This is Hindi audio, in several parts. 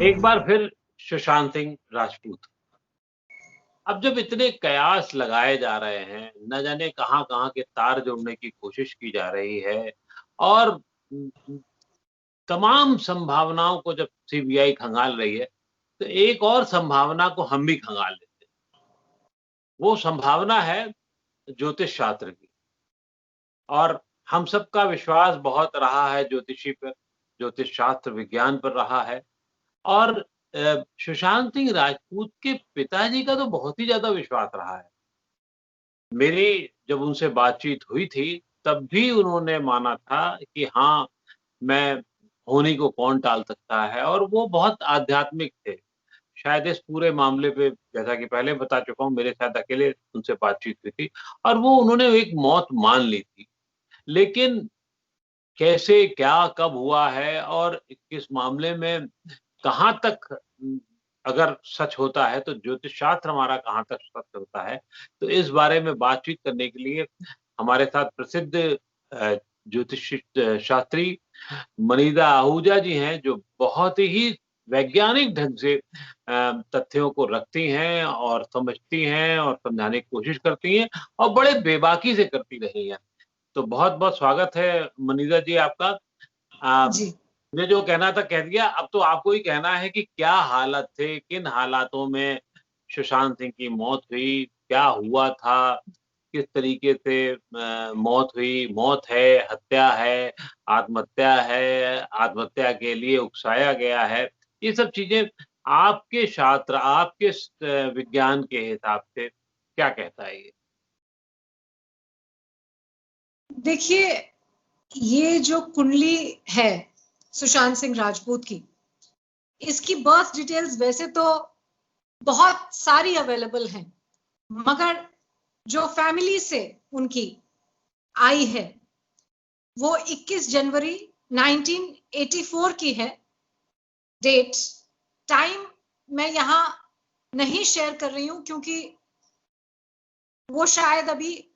एक बार फिर सुशांत सिंह राजपूत। अब जब इतने कयास लगाए जा रहे हैं, न जाने कहाँ-कहाँ के तार जोड़ने की कोशिश की जा रही है और तमाम संभावनाओं को जब सीबीआई खंगाल रही है, तो एक और संभावना को हम भी खंगाल लेते हैं। वो संभावना है ज्योतिष शास्त्र की और हम सबका विश्वास बहुत रहा है ज्योतिषी पर, ज्योतिष शास्त्र विज्ञान पर रहा है और सुशांत सिंह राजपूत के पिताजी का तो बहुत ही ज़्यादा विश्वास रहा है। मेरी जब उनसे बातचीत हुई थी, तब भी उन्होंने माना था कि हाँ, मैं होनी को कौन टाल सकता है और वो बहुत आध्यात्मिक थे। शायद इस पूरे मामले पे जैसा कि पहले बता चुका हूँ, मेरे साथ अकेले उनसे बातचीत हुई थी और वो उन्होंने एक मौत मान ली थी। लेकिन कैसे, क्या, कब हुआ है और किस मामले में कहाँ तक अगर सच होता है तो ज्योतिष शास्त्र हमारा कहाँ तक सत्य होता है, तो इस बारे में बातचीत करने के लिए हमारे साथ प्रसिद्ध ज्योतिष शास्त्री मनीषा आहूजा जी हैं, जो बहुत ही वैज्ञानिक ढंग से तथ्यों को रखती हैं और समझती हैं और समझाने की कोशिश करती हैं और बड़े बेबाकी से करती रही हैं। तो बहुत-बहुत स्वागत है मनीषा जी आपका। जी। मुझे जो कहना था कह दिया, अब तो आपको ही कहना है कि क्या हालात थे, किन हालातों में सुशांत सिंह की मौत हुई, क्या हुआ था, किस तरीके से मौत हुई, मौत है, हत्या है, आत्महत्या के लिए उकसाया गया है, ये सब चीज़ें आपके शास्त्र, आपके विज्ञान के हिसाब से क्या कहता है ये? देखिए, ये जो कुंडली है सुशांत सिंह राजपूत की, इसकी बर्थ डिटेल्स वैसे तो बहुत सारी अवेलेबल हैं, मगर जो फैमिली से उनकी आई है वो 21 जनवरी 1984 की है डेट। टाइम मैं यहां नहीं शेयर कर रही हूं क्योंकि वो शायद अभी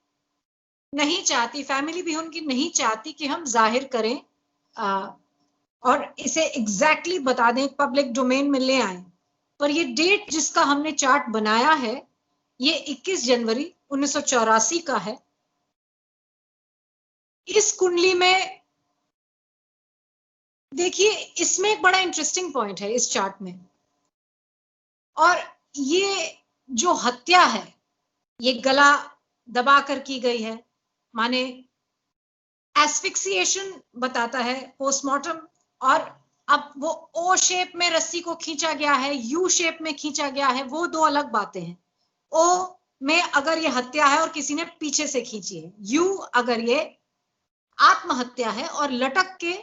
नहीं चाहती, फैमिली भी उनकी नहीं चाहती कि हम जाहिर करें और इसे एग्जैक्टली बता दें, पब्लिक डोमेन में ले आए। पर ये डेट जिसका हमने चार्ट बनाया है ये 21 जनवरी 1984 का है। इस कुंडली में देखिए, इसमें एक बड़ा इंटरेस्टिंग पॉइंट है इस चार्ट में, और ये जो हत्या है ये गला दबाकर की गई है, माने एस्फिक्सिएशन बताता है पोस्टमार्टम, और अब वो ओ शेप में रस्सी को खींचा गया है, यू शेप में खींचा गया है, वो दो अलग बातें हैं। ओ में अगर ये हत्या है और किसी ने पीछे से खींची है, यू अगर ये आत्महत्या है और लटक के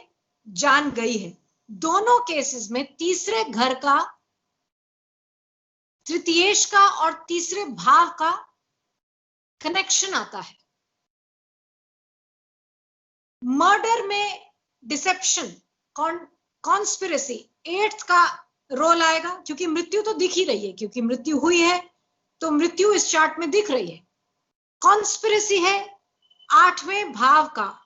जान गई है। दोनों केसेस में तीसरे घर का, तृतीयेश का और तीसरे भाव का कनेक्शन आता है। मर्डर में डिसेप्शन, कॉन्स्पिरेसी, एट्थ का रोल आएगा, क्योंकि मृत्यु तो दिख ही रही है, क्योंकि मृत्यु हुई है तो मृत्यु इस चार्ट में दिख रही है। कॉन्स्पिरेसी है, आठवें भाव का,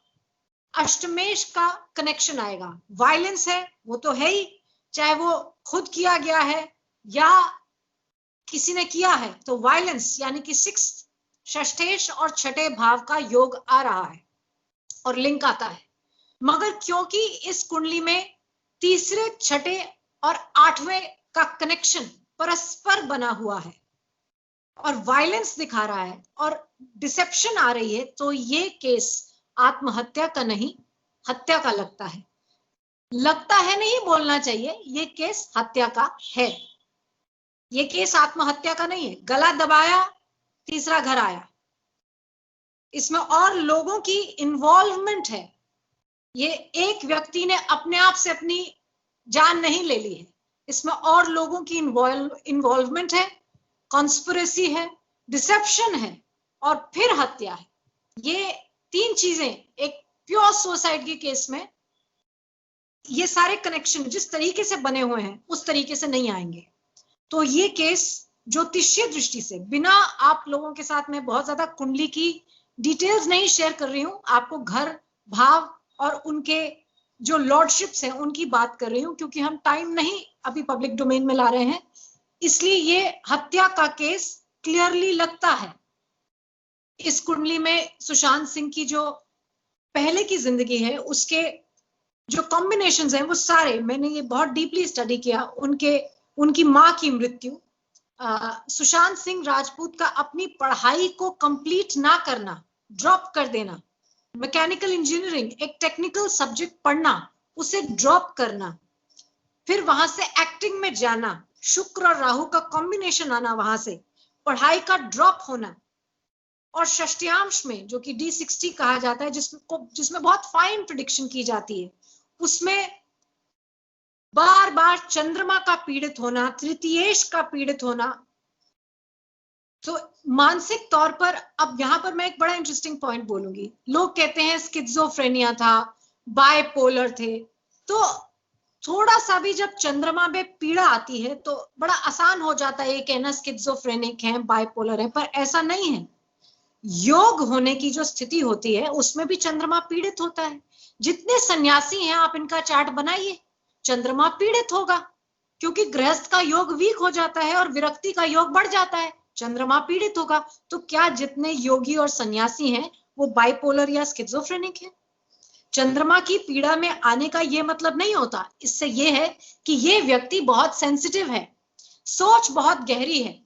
अष्टमेश का कनेक्शन आएगा। वायलेंस है, वो तो है ही, चाहे वो खुद किया गया है या किसी ने किया है, तो वायलेंस यानी कि सिक्स्थ, षष्ठेश और छठे भाव का योग आ रहा है और लिंक आता है। मगर क्योंकि इस कुंडली में तीसरे, छठे और आठवें का कनेक्शन परस्पर बना हुआ है और वायलेंस दिखा रहा है और डिसेप्शन आ रही है, तो ये केस आत्महत्या का नहीं, हत्या का लगता है। लगता है नहीं बोलना चाहिए, ये केस हत्या का है, ये केस आत्महत्या का नहीं है। गला दबाया, तीसरा घर आया, इसमें और लोगों की इन्वॉल्वमेंट है। ये एक व्यक्ति ने अपने आप से अपनी जान नहीं ले ली है, इसमें और लोगों की इन्वॉल्वमेंट है, कॉन्स्पिरेसी है, डिसेप्शन है और फिर हत्या है। ये तीन चीजें एक प्योर सुसाइड के केस में, ये सारे कनेक्शन जिस तरीके से बने हुए हैं उस तरीके से नहीं आएंगे। तो ये केस ज्योतिषीय दृष्टि से, बिना आप लोगों के साथ में बहुत ज्यादा कुंडली की डिटेल्स नहीं शेयर कर रही हूं, आपको घर, भाव और उनके जो लॉर्डशिप्स हैं उनकी बात कर रही हूं, क्योंकि हम टाइम नहीं अभी पब्लिक डोमेन में ला रहे हैं, इसलिए ये हत्या का केस क्लियरली लगता है। इस कुंडली में सुशांत सिंह की जो पहले की जिंदगी है उसके जो कॉम्बिनेशंस हैं वो सारे, मैंने ये बहुत डीपली स्टडी किया, उनकी माँ की मृत्यु, सुशांत सिंह राजपूत का अपनी पढ़ाई को कंप्लीट ना करना, ड्रॉप कर देना, मैकेनिकल इंजीनियरिंग एक टेक्निकल सब्जेक्ट पढ़ना, उसे ड्रॉप करना, फिर वहां से एक्टिंग में जाना, शुक्र और राहु का कॉम्बिनेशन आना, वहां से पढ़ाई का ड्रॉप होना, और षष्टियांश में जो कि D60 कहा जाता है, जिसमें बहुत फाइन प्रेडिक्शन की जाती है, उसमें बार बार चंद्रमा का पीड़ित होना, तृतीयेश का पीड़ित होना। तो मानसिक तौर पर, अब यहां पर मैं एक बड़ा इंटरेस्टिंग पॉइंट बोलूंगी, लोग कहते हैं स्किज़ोफ्रेनिया था, बायपोलर थे, तो थोड़ा सा भी जब चंद्रमा में पीड़ा आती है तो बड़ा आसान हो जाता है ये कहना स्किज़ोफ्रेनिक है, बायपोलर है, पर ऐसा नहीं है। योग होने की जो स्थिति होती है उसमें भी चंद्रमा पीड़ित होता है। जितने सन्यासी हैं आप इनका चार्ट बनाइए, चंद्रमा पीड़ित होगा, क्योंकि गृहस्थ का योग वीक हो जाता है और विरक्ति का योग बढ़ जाता है, चंद्रमा पीड़ित होगा। तो क्या जितने योगी और सन्यासी हैं वो बाइपोलर या स्किज़ोफ्रेनिक है? चंद्रमा की पीड़ा में आने का ये मतलब नहीं होता, इससे ये है कि ये व्यक्ति बहुत सेंसिटिव है, सोच बहुत गहरी है।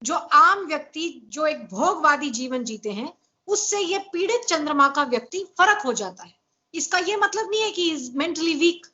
जो आम व्यक्ति जो एक भोगवादी जीवन जीते हैं उससे ये पीड़ित चंद्रमा का व्यक्ति फर्क हो जाता है। इसका ये मतलब नहीं है कि is mentally weak.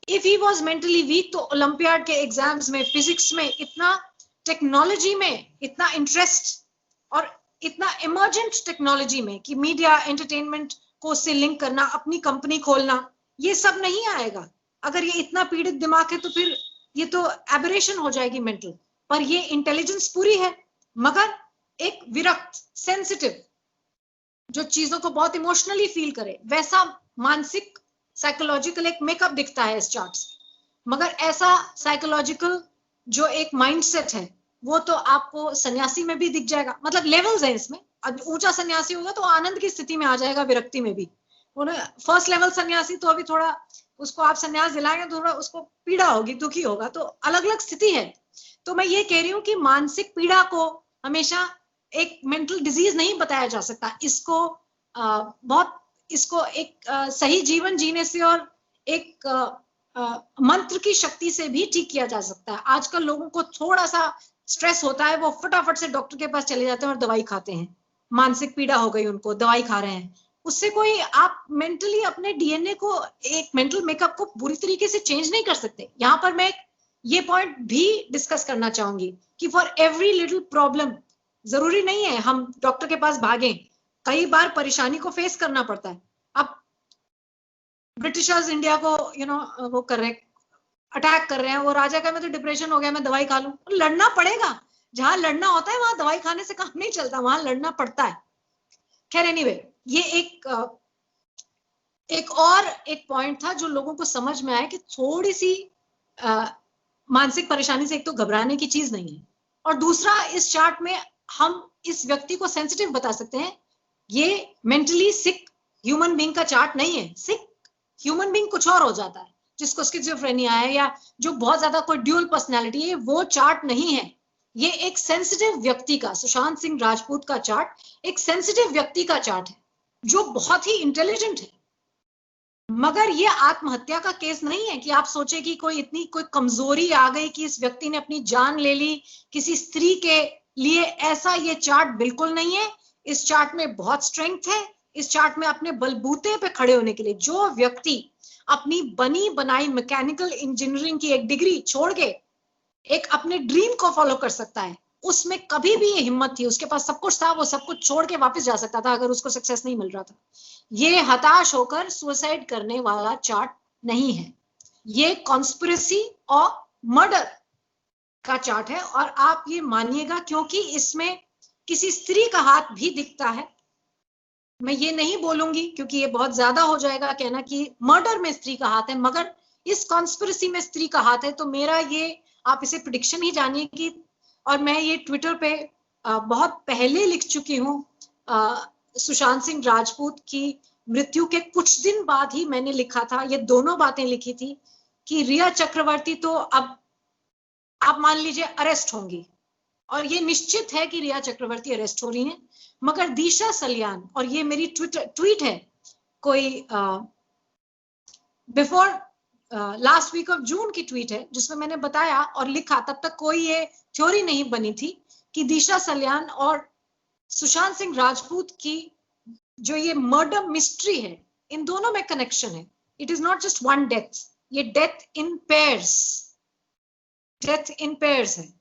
If he was mentally weak तो ओलंपियाड के एग्जाम्स में, फिजिक्स में, इतना टेक्नोलॉजी में इतना इंटरेस्ट और इतना इमर्जेंट टेक्नोलॉजी में कि मीडिया एंटरटेनमेंट को उससे लिंक करना, अपनी कंपनी खोलना, ये सब नहीं आएगा। अगर ये इतना पीड़ित दिमाग है तो फिर ये तो एबरेशन हो जाएगी मेंटल। पर ये इंटेलिजेंस पूरी है, मगर एक विरक्त, सेंसिटिव, जो चीजों को बहुत इमोशनली फील करे, वैसा मानसिक साइकोलॉजिकल एक मेकअप दिखता है इस चार्ट से। मगर ऐसा साइकोलॉजिकल जो एक माइंडसेट है वो तो आपको सन्यासी में भी दिख जाएगा। मतलब लेवल्स है इसमें। ऊंचा सन्यासी होगा तो आनंद की स्थिति में आ जाएगा, विरक्ति में भी। फर्स्ट लेवल सन्यासी तो अभी थोड़ा उसको आप सन्यास दिलाएंगे, थोड़ा उसको पीड़ा होगी, दुखी होगा, तो अलग अलग स्थिति है। तो मैं ये कह रही हूँ कि मानसिक पीड़ा को हमेशा एक मेंटल डिजीज नहीं बताया जा सकता। इसको एक सही जीवन जीने से और एक मंत्र की शक्ति से भी ठीक किया जा सकता है। आजकल लोगों को थोड़ा सा स्ट्रेस होता है, वो फटाफट से डॉक्टर के पास चले जाते हैं और दवाई खाते हैं। मानसिक पीड़ा हो गई उनको, दवाई खा रहे हैं। उससे कोई, आप मेंटली अपने डीएनए को, एक मेंटल मेकअप को बुरी तरीके से चेंज नहीं कर सकते। यहाँ पर मैं ये पॉइंट भी डिस्कस करना चाहूंगी कि फॉर एवरी लिटिल प्रॉब्लम, जरूरी नहीं है हम डॉक्टर के पास भागें। कई बार परेशानी को फेस करना पड़ता है। अब ब्रिटिशर्स इंडिया को वो कर रहे, अटैक कर रहे हैं, वो राजा का मैं तो डिप्रेशन हो गया, मैं दवाई खा लूं। लड़ना पड़ेगा, जहां लड़ना होता है वहां दवाई खाने से काम नहीं चलता, वहां लड़ना पड़ता है। खैर एनीवे, ये एक पॉइंट था जो लोगों को समझ में आया कि थोड़ी सी मानसिक परेशानी से एक तो घबराने की चीज नहीं है, और दूसरा इस चार्ट में हम इस व्यक्ति को सेंसिटिव बता सकते हैं। ये मेंटली सिक ह्यूमन बीइंग का चार्ट नहीं है। सिक ह्यूमन बीइंग कुछ और हो जाता है, जिसको स्किज़ोफ्रेनिया है या जो बहुत ज्यादा कोई ड्यूअल पर्सनैलिटी है, वो चार्ट नहीं है। ये एक सेंसिटिव व्यक्ति का, सुशांत सिंह राजपूत का चार्ट एक सेंसिटिव व्यक्ति का चार्ट है जो बहुत ही इंटेलिजेंट है। मगर ये आत्महत्या का केस नहीं है कि आप सोचे कि कोई कमजोरी आ गई कि इस व्यक्ति ने अपनी जान ले ली किसी स्त्री के लिए। ऐसा ये चार्ट बिल्कुल नहीं है। इस चार्ट में बहुत स्ट्रेंथ है। इस चार्ट में अपने बलबूते पे खड़े होने के लिए जो व्यक्ति अपनी बनी बनाई मैकेनिकल इंजीनियरिंग की एक डिग्री छोड़ के एक अपने ड्रीम को फॉलो कर सकता है, उसमें कभी भी ये हिम्मत थी, उसके पास सब कुछ था, वो सब कुछ छोड़ के वापस जा सकता था अगर उसको सक्सेस नहीं मिल रहा था। ये हताश होकर सुसाइड करने वाला चार्ट नहीं है। ये कॉन्स्पिरेसी और मर्डर का चार्ट है। और आप ये मानिएगा, क्योंकि इसमें किसी स्त्री का हाथ भी दिखता है। मैं ये नहीं बोलूंगी क्योंकि ये बहुत ज्यादा हो जाएगा कहना कि मर्डर में स्त्री का हाथ है, मगर इस कॉन्स्पिरेसी में स्त्री का हाथ है। तो मेरा ये, आप इसे प्रेडिक्शन ही जानिए कि, और मैं ये ट्विटर पे बहुत पहले लिख चुकी हूँ सुशांत सिंह राजपूत की मृत्यु के कुछ दिन बाद ही मैंने लिखा था, ये दोनों बातें लिखी थी कि रिया चक्रवर्ती तो अब आप मान लीजिए अरेस्ट होंगी, और ये निश्चित है कि रिया चक्रवर्ती अरेस्ट हो रही हैं, मगर दिशा सलियान, और ये मेरी ट्वीट है कोई before last week of June की ट्वीट है, जिसमें मैंने बताया और लिखा, तब तक कोई ये थ्योरी नहीं बनी थी कि दिशा सलियान और सुशांत सिंह राजपूत की जो ये मर्डर मिस्ट्री है, इन दोनों में कनेक्शन है। It is not just one death, ये डेथ इन पेयर्स है।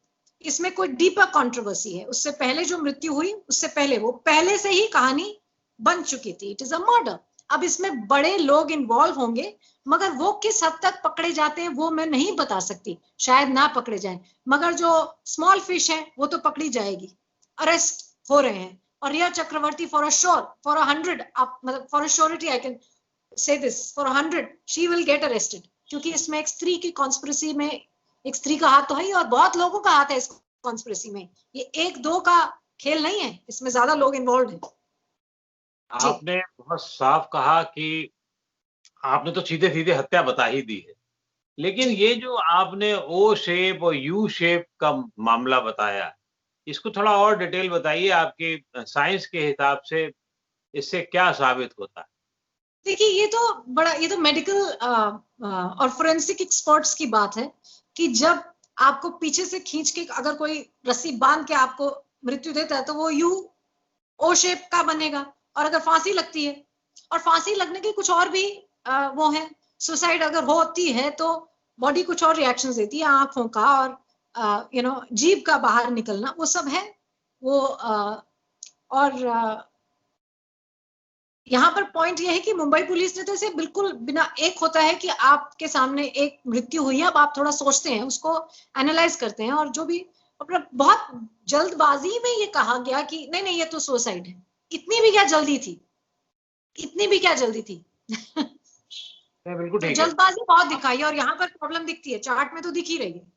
इसमें कोई डीपर कंट्रोवर्सी है। उससे पहले जो मृत्यु हुई, उससे पहले वो पहले से ही कहानी बन चुकी थी। It is a murder. अब इसमें बड़े लोग इन्वॉल्व होंगे, मगर वो किस हद तक पकड़े जाते हैं वो मैं नहीं बता सकती, शायद ना पकड़े जाएं, मगर जो स्मॉल फिश है वो तो पकड़ी जाएगी, अरेस्ट हो रहे हैं। और रिया Chakraborty for a sure, for 100, मतलब for a surety I can say this, for 100 she will get arrested, क्योंकि इसमें एक स्त्री की कॉन्स्पिरेसी में एक स्त्री का हाथ तो है ही, और बहुत लोगों का हाथ है इस कॉन्स्पिरेसी में। ये एक दो का खेल नहीं है, इसमें ज्यादा लोग इन्वॉल्व हैं। आपने बहुत साफ कहा कि आपने तो सीधे सीधे हत्या बता ही दी है, लेकिन ये जो आपने ओ शेप और यू शेप का मामला बताया, इसको थोड़ा और डिटेल बताइए। आपकी साइंस के हिसाब से इससे क्या साबित होता है? देखिए, ये तो मेडिकल और फोरेंसिक एक्सपर्ट्स की बात है कि जब आपको पीछे से खींच के अगर कोई रस्सी बांध के आपको मृत्यु देता है तो वो यू ओ शेप का बनेगा, और अगर फांसी लगती है, और फांसी लगने के कुछ और भी वो है, सुसाइड अगर होती है तो बॉडी कुछ और रिएक्शंस देती है, आंखों का और जीभ का बाहर निकलना, वो सब है वो। और यहाँ पर पॉइंट ये है कि मुंबई पुलिस ने तो इसे बिल्कुल बिना, एक होता है कि आपके सामने एक मृत्यु हुई है, अब आप थोड़ा सोचते हैं, उसको एनालाइज करते हैं, और जो भी अपना बहुत जल्दबाजी में ये कहा गया कि नहीं नहीं ये तो सुसाइड है। इतनी भी क्या जल्दी थी, इतनी भी क्या जल्दी थी। बिल्कुल तो ठीक है। जल्दबाजी बहुत दिखाई है, और यहाँ पर प्रॉब्लम दिखती है, चार्ट में तो दिख ही रही है।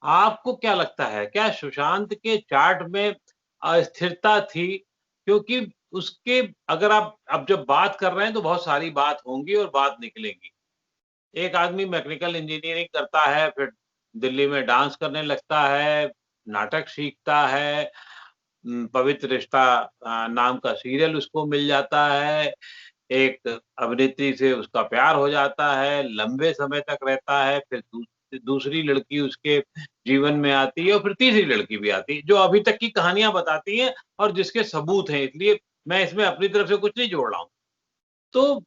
आपको क्या लगता है, क्या सुशांत के चार्ट में अस्थिरता थी? क्योंकि उसके, अगर आप अब जब बात कर रहे हैं तो बहुत सारी बात होंगी और बात निकलेंगी। एक आदमी मैकेनिकल इंजीनियरिंग करता है, फिर दिल्ली में डांस करने लगता है, नाटक सीखता है, पवित्र रिश्ता नाम का सीरियल उसको मिल जाता है, एक अभिनेत्री से उसका प्यार हो जाता है, लंबे समय तक रहता है, फिर दूसरी लड़की उसके जीवन में आती है, और फिर तीसरी लड़की भी आती है, जो अभी तक की कहानियां बताती हैं और जिसके सबूत हैं, इसलिए मैं इसमें अपनी तरफ से कुछ नहीं जोड़ रहा हूं। तो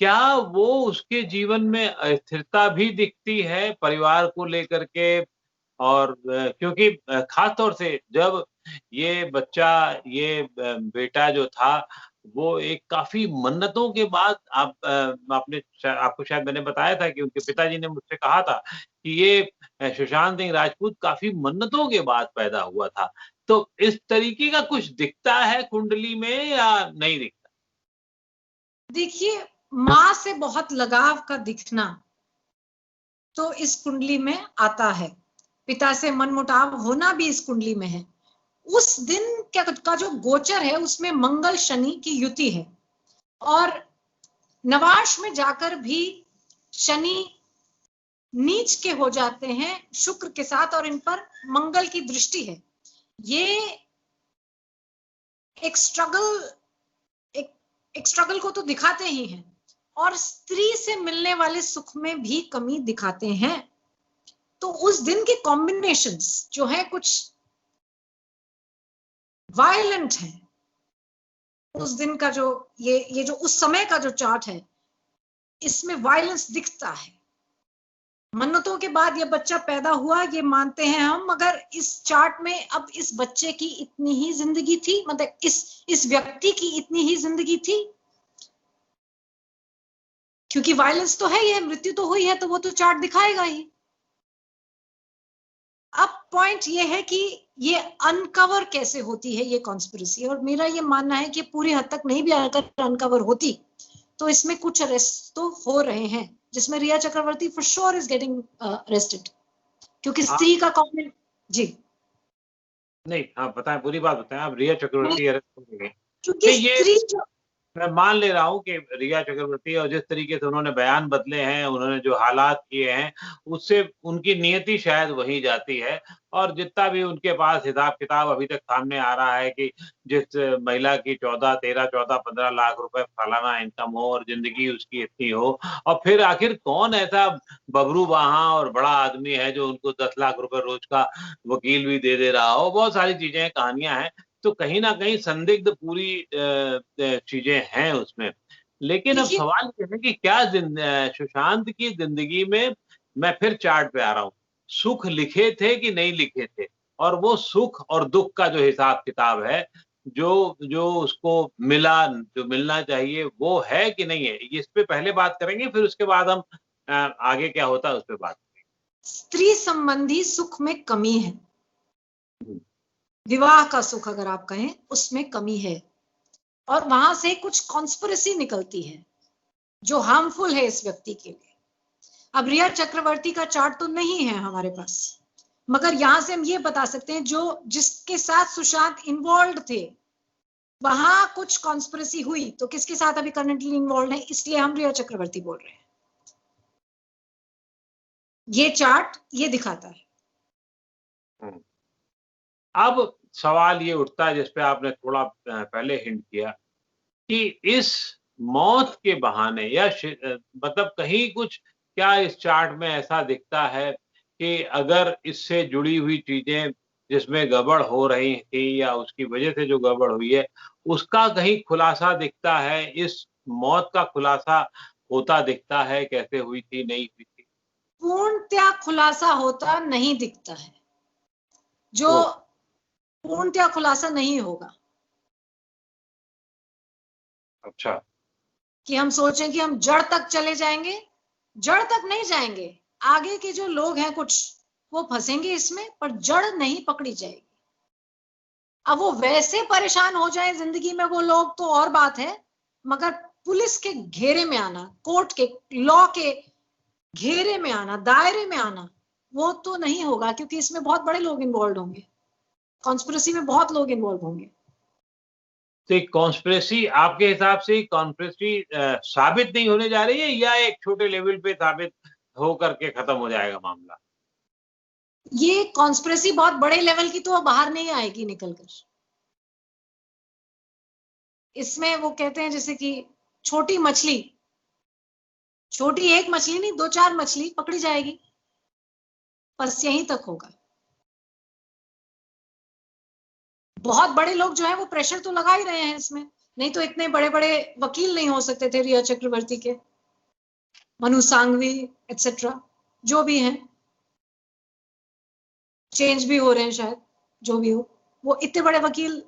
क्या वो उसके जीवन में अस्थिरता भी दिखती है परिवार को लेकर के? और क्योंकि खास तौर से जब ये बच्चा, ये बेटा जो था, वो एक काफ़ी मन्नतों के बाद, आपको शायद मैंने बताया था कि उनके पिताजी ने मुझसे कहा था कि ये सुशांत सिंह राजपूत काफ़ी मन्नतों के बाद पैदा हुआ था। तो इस तरीके का कुछ दिखता है कुंडली में या नहीं दिखता? देखिए, माँ से बहुत लगाव का दिखना तो इस कुंडली में आता है, पिता से मनमुटाव होना भी इस कुंडली में है। उस दिन का जो गोचर है उसमें मंगल शनि की युति है, और नवाश में जाकर भी शनि नीच के हो जाते हैं शुक्र के साथ, और इन पर मंगल की दृष्टि है। ये एक स्ट्रगल को तो दिखाते ही हैं, और स्त्री से मिलने वाले सुख में भी कमी दिखाते हैं। तो उस दिन के कॉम्बिनेशंस जो है कुछ वायलेंट है। उस दिन का जो ये जो उस समय का जो चार्ट है, इसमें वायलेंस दिखता है। मन्नतों के बाद ये बच्चा पैदा हुआ, ये मानते हैं हम, मगर इस चार्ट में अब इस बच्चे की इतनी ही जिंदगी थी, मतलब इस व्यक्ति की इतनी ही जिंदगी थी, क्योंकि वायलेंस तो है, ये मृत्यु तो हुई है, तो वो तो चार्ट दिखाएगा ही। अब पॉइंट ये है कि ये अनकवर कैसे होती है ये कॉन्स्पिरेसी, और मेरा ये मानना है कि पूरी हद तक नहीं भी अगर अनकवर होती तो इसमें कुछ अरेस्ट तो हो रहे हैं, जिसमें Rhea Chakraborty for sure is getting arrested, क्योंकि स्त्री का कॉमेंट। जी नहीं, आप बताएं, पूरी बात बताएं। आप रिया चक्रवर्ती अरेस्ट हो गई? क्योंकि ये स्त्री जो मैं मान ले रहा हूँ कि रिया चक्रवर्ती और जिस तरीके से उन्होंने बयान बदले हैं, उन्होंने जो हालात किए हैं, उससे उनकी नियति शायद वहीं जाती है और जितना भी उनके पास हिसाब-किताब अभी तक सामने आ रहा है कि जिस महिला की 14, 13, 14, 15 लाख रुपए सालाना इनकम हो और ज़िंदगी उसकी इतनी हो और फिर आखिर कौन ऐसा बबरू-बाहाँ और बड़ा आदमी है जो उनको 10 लाख रुपए रोज़ का वकील भी दे रहा हो, बहुत सारी चीज़ें हैं, कहानियाँ हैं। तो कहीं न कहीं संदिग्ध पूरी चीज़ें हैं उसमें। लेकिन अब देखिए, सवाल ये है कि क्या सुशांत की ज़िंदगी में मैं फिर चार्ट पे आ रहा हूँ, सुख लिखे थे कि नहीं लिखे थे? और वो सुख और दुःख का जो हिसाब-किताब है, जो जो उसको मिला, जो मिलना चाहिए, वो है कि नहीं है? इस पे पहले बात करेंगे, फिर उसके बाद हम आगे क्या होता है, उस पे बात स्त्री संबंधी सुख में कमी है। करेंगे। विवाह का सुख अगर आप कहें, उसमें कमी है और वहां से कुछ कॉन्स्पिरेसी निकलती है जो हार्मफुल है इस व्यक्ति के लिए। अब रिया चक्रवर्ती का चार्ट तो नहीं है हमारे पास, मगर यहां से हम ये बता सकते हैं जो जिसके साथ सुशांत इन्वॉल्व थे वहां कुछ कॉन्स्पिरेसी हुई, तो किसके साथ अभी करंटली इन्वॉल्व है, इसलिए हम रिया चक्रवर्ती बोल रहे हैं। ये चार्ट ये दिखाता है। हुँ। अब सवाल ये उठता है जिस पे आपने थोड़ा पहले हिंट किया कि इस मौत के बहाने या मतलब कहीं कुछ क्या इस चार्ट में ऐसा दिखता है कि अगर इससे जुड़ी हुई चीज़ें जिसमें गड़बड़ हो रही थी या उसकी वजह से जो गड़बड़ हुई है, उसका कहीं खुलासा दिखता है, इस मौत का खुलासा होता दिखता है, कैसे हुई थी, नहीं हुई थी? पूर्णतया खुलासा होता नहीं दिखता है, जो ओह! पूर्णतया खुलासा नहीं होगा अच्छा। कि हम सोचें कि हम जड़ तक चले जाएंगे। जड़ तक नहीं जाएंगे, आगे के जो लोग हैं कुछ वो फंसेंगे इसमें, पर जड़ नहीं पकड़ी जाएगी। अब वो वैसे परेशान हो जाए जिंदगी में वो लोग तो और बात है, मगर पुलिस के घेरे में आना, कोर्ट के लॉ के घेरे में आना, दायरे में आना, वो तो नहीं होगा क्योंकि इसमें बहुत बड़े लोग इन्वॉल्व होंगे, कॉन्स्पिरेसी में बहुत लोग इन्वॉल्व होंगे। तो एक कॉन्स्पिरेसी आपके हिसाब से कॉन्स्पिरेसी साबित नहीं होने जा रही है या एक छोटे लेवल पे साबित हो करके खत्म हो जाएगा मामला? ये कॉन्स्पिरेसी बहुत बड़े लेवल की तो बाहर नहीं आएगी निकलकर। इसमें वो कहते हैं जैसे कि छोटी मछली, छोटी एक मछली नहीं, दो चार मछली पकड़ी जाएगी, बस यहीं तक होगा। बहुत बड़े लोग जो है वो प्रेशर तो लगा ही रहे हैं इसमें, नहीं तो इतने बड़े बड़े वकील नहीं हो सकते थे रिया चक्रवर्ती के, मनु सांघवी एटसेट्रा, जो भी हैं, चेंज भी हो रहे हैं शायद, जो भी हो, वो इतने बड़े वकील।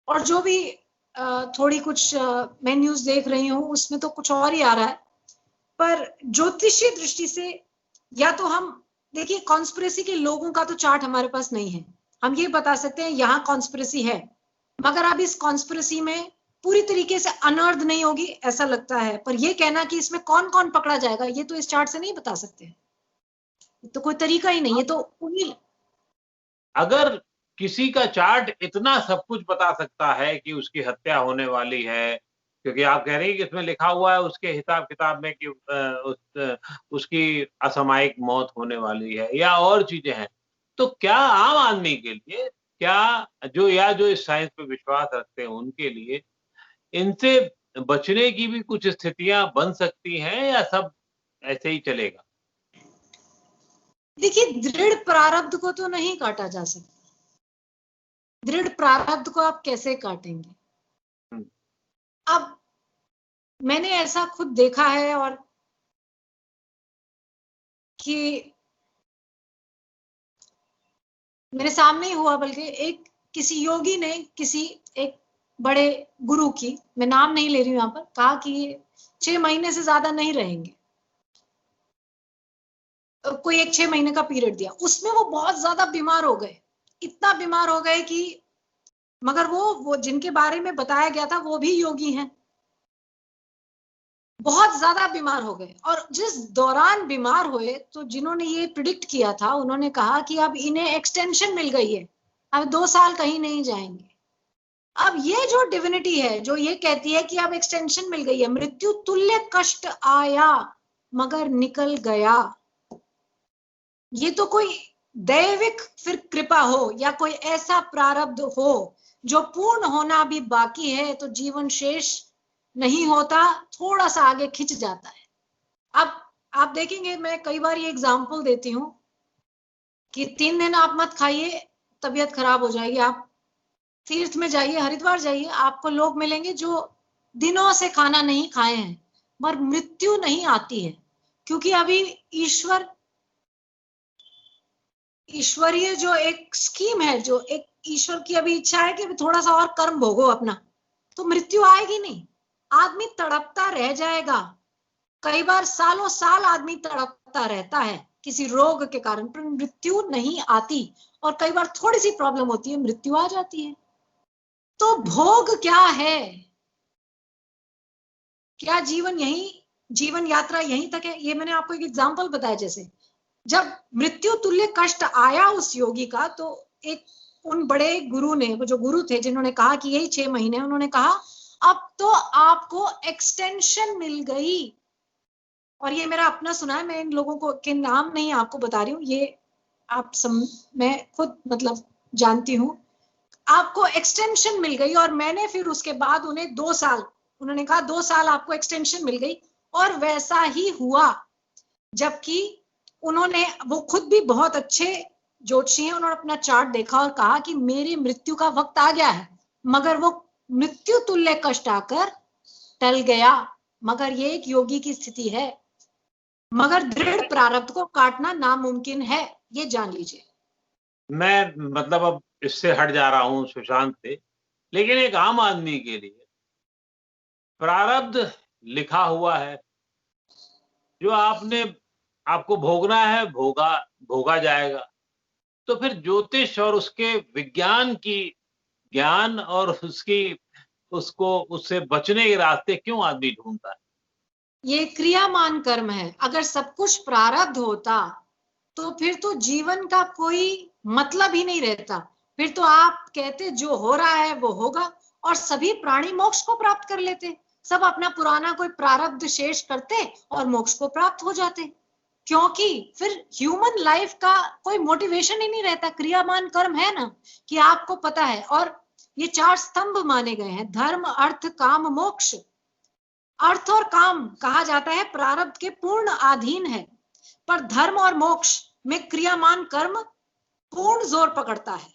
और जो भी थोड़ी कुछ मैं न्यूज देख रही हूँ उसमें तो कुछ और ही आ रहा है, पर ज्योतिषीय दृष्टि से या तो हम देखिए, कॉन्स्पिरेसी के लोगों का तो चार्ट हमारे पास नहीं है, हम ये बता सकते हैं यहाँ कॉन्स्पिरेसी है, मगर अब इस कॉन्स्पिरेसी में पूरी तरीके से अनर्थ नहीं होगी ऐसा लगता है, पर ये कहना कि इसमें कौन कौन पकड़ा जाएगा ये तो इस चार्ट से नहीं बता सकते, तो कोई तरीका ही नहीं है, तो उन्हीं अगर किसी का चार्ट इतना सब कुछ बता सकता है कि उसकी हत्या होने वाली है, क्योंकि आप कह रही हैं कि इसमें लिखा हुआ है उसके हिसाब-किताब में कि उसकी असामयिक मौत होने वाली है या और चीज़ें हैं। तो क्या आम आदमी के लिए, क्या जो इस साइंस पे विश्वास रखते हैं उनके लिए इनसे बचने की भी कुछ स्थितियाँ बन सकती हैं या सब ऐसे ही चलेगा? देखिए, दृढ़ प्रारब्ध को तो नहीं काटा जा सकता, दृढ़ प्रारब्ध को आप कैसे काटेंगे। हुँ। अब मैंने ऐसा खुद देखा है और कि मेरे सामने ही हुआ, बल्कि एक किसी योगी ने किसी एक बड़े गुरु की, मैं नाम नहीं ले रही हूं यहां पर, कहा कि ये 6 महीने से ज्यादा नहीं रहेंगे, कोई एक 6 महीने का पीरियड दिया, उसमें वो बहुत ज्यादा बीमार हो गए, इतना बीमार हो गए कि, मगर वो जिनके बारे में बताया गया था वो भी योगी हैं, बहुत ज्यादा बीमार हो गए, और जिस दौरान बीमार हुए तो जिन्होंने ये प्रिडिक्ट किया था उन्होंने कहा कि अब इन्हें एक्सटेंशन मिल गई है, अब 2 साल कहीं नहीं जाएंगे। अब ये जो डिविनिटी है जो ये कहती है कि अब एक्सटेंशन मिल गई है, मृत्यु तुल्य कष्ट आया मगर निकल गया, ये तो कोई दैविक फिर कृपा हो या कोई ऐसा प्रारब्ध हो जो पूर्ण होना भी बाकी है, तो जीवन शेष नहीं होता, थोड़ा सा आगे खिंच जाता है। अब आप देखेंगे, मैं कई बार ये एग्जाम्पल देती हूँ कि 3 दिन आप मत खाइए, तबीयत खराब हो जाएगी। आप तीर्थ में जाइए, हरिद्वार जाइए, आपको लोग मिलेंगे जो दिनों से खाना नहीं खाए हैं, पर मृत्यु नहीं आती है, क्योंकि अभी ईश्वरीय जो एक स्कीम है, जो एक ईश्वर की अभी इच्छा है कि थोड़ा सा और कर्म भोगो अपना, तो मृत्यु आएगी नहीं। आदमी तड़पता रह जाएगा, कई बार सालों साल आदमी तड़पता रहता है किसी रोग के कारण, पर मृत्यु नहीं आती। और कई बार थोड़ी सी प्रॉब्लम होती है, मृत्यु आ जाती है। तो भोग क्या है? क्या जीवन यात्रा यहीं तक है? ये मैंने आपको एक एग्जांपल बताया, जैसे जब मृत्यु तुल्य कष्ट आया उस योगी का, तो एक उन बड़े गुरु ने, वो जो गुरु थे जिन्होंने कहा कि यही 6 महीने, उन्होंने कहा अब तो आपको एक्सटेंशन मिल गई। और ये मेरा अपना सुना है, मैं इन लोगों को के नाम नहीं आपको बता रही हूँ, ये मैं खुद मतलब जानती हूँ। आपको एक्सटेंशन मिल गई। और मैंने फिर उसके बाद उन्हें 2 साल, उन्होंने कहा 2 साल आपको एक्सटेंशन मिल गई, और वैसा ही हुआ। जबकि वो खुद भी बहुत अच्छे ज्योतिषी हैं, उन्होंने अपना चार्ट देखा और कहा कि मेरी मृत्यु का वक्त आ गया है, मगर वो मृत्यु तुल्य कष्ट आकर टल गया। मगर ये एक योगी की स्थिति है, मगर दृढ़ प्रारब्ध को काटना नामुमकिन है, ये जान लीजिए। मैं मतलब अब इससे हट जा रहा हूं सुशांत से, लेकिन एक आम आदमी के लिए प्रारब्ध लिखा हुआ है, जो आपको भोगना है, भोगा जाएगा। तो फिर ज्योतिष और उसके विज्ञान की ज्ञान और उससे बचने के रास्ते क्यों आदमी ढूंढता है? ये क्रियामान कर्म है। अगर सब कुछ प्रारब्ध होता तो फिर तो जीवन का कोई मतलब ही नहीं रहता। फिर तो आप कहते जो हो रहा है वो होगा, और सभी प्राणी मोक्ष को प्राप्त कर लेते, सब अपना पुराना कोई प्रारब्ध शेष करते और मोक्ष को प्राप्त हो जाते। क्योंकि फिर ह्यूमन लाइफ का कोई मोटिवेशन ही नहीं रहता। क्रियामान कर्म है ना, कि आपको पता है। और ये 4 स्तंभ माने गए हैं, धर्म अर्थ काम मोक्ष। अर्थ और काम कहा जाता है प्रारब्ध के पूर्ण अधीन है, पर धर्म और मोक्ष में क्रियामान कर्म पूर्ण जोर पकड़ता है।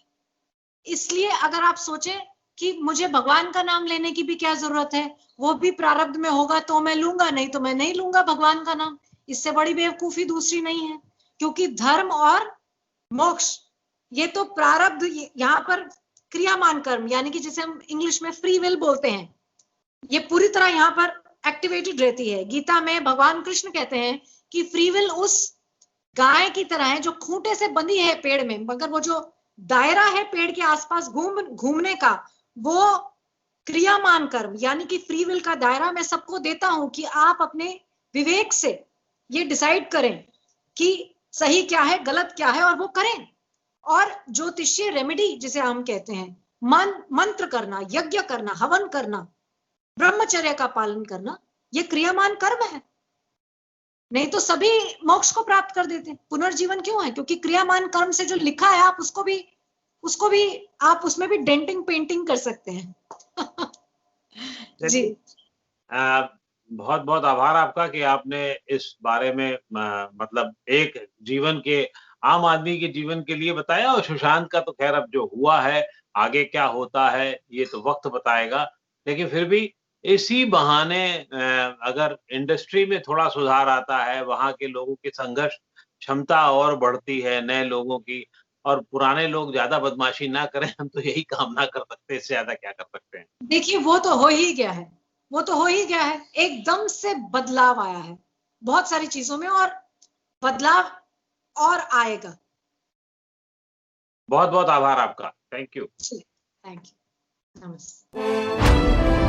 इसलिए अगर आप सोचें कि मुझे भगवान का नाम लेने की भी क्या जरूरत है, वो भी प्रारब्ध में होगा तो मैं लूंगा, नहीं तो मैं नहीं लूंगा भगवान का नाम। इससे बड़ी बेवकूफी दूसरी नहीं है, क्योंकि धर्म और मोक्ष ये तो प्रारब्ध, यहाँ पर क्रियामान कर्म यानी कि जिसे हम इंग्लिश में फ्री विल बोलते हैं, ये पूरी तरह यहाँ पर एक्टिवेटेड रहती है। गीता में भगवान कृष्ण कहते हैं कि फ्री विल उस गाय की तरह है जो खूंटे से बंधी है पेड़ में, मगर वो जो दायरा है पेड़ के आसपास घूमने का, वो क्रियामान कर्म यानी कि फ्री विल का दायरा मैं सबको देता हूं कि आप अपने विवेक से ये डिसाइड करें कि सही क्या है, गलत क्या है, और वो करें। और ज्योतिषीय रेमेडी जिसे हम कहते हैं, मंत्र करना, यज्ञ करना, हवन करना, ब्रह्मचर्य का पालन करना, ये क्रियामान कर्म है। नहीं तो सभी मोक्ष को प्राप्त कर देते। पुनर्जीवन क्यों है? क्योंकि क्रियामान कर्म से जो लिखा है, आप उसको भी आप उसमें भी डेंटिंग पेंटिंग कर सकते हैं। जी बहुत बहुत आभार आपका कि आपने इस बारे में मतलब एक जीवन के आम आदमी के जीवन के लिए बताया। और सुशांत का तो खैर अब जो हुआ है, आगे क्या होता है ये तो वक्त बताएगा, लेकिन फिर भी इसी बहाने अगर इंडस्ट्री में थोड़ा सुधार आता है, वहां के लोगों की संघर्ष क्षमता और बढ़ती है, नए लोगों की, और पुराने लोग ज्यादा बदमाशी ना करें, हम तो यही कामना कर सकते हैं। इससे ज्यादा क्या कर सकते हैं? देखिए, वो तो हो ही गया है, वो तो हो ही गया है। एकदम से बदलाव आया है बहुत सारी चीजों में, और बदलाव और आएगा। बहुत बहुत आभार आपका। Thank you. Thank you. नमस्ते।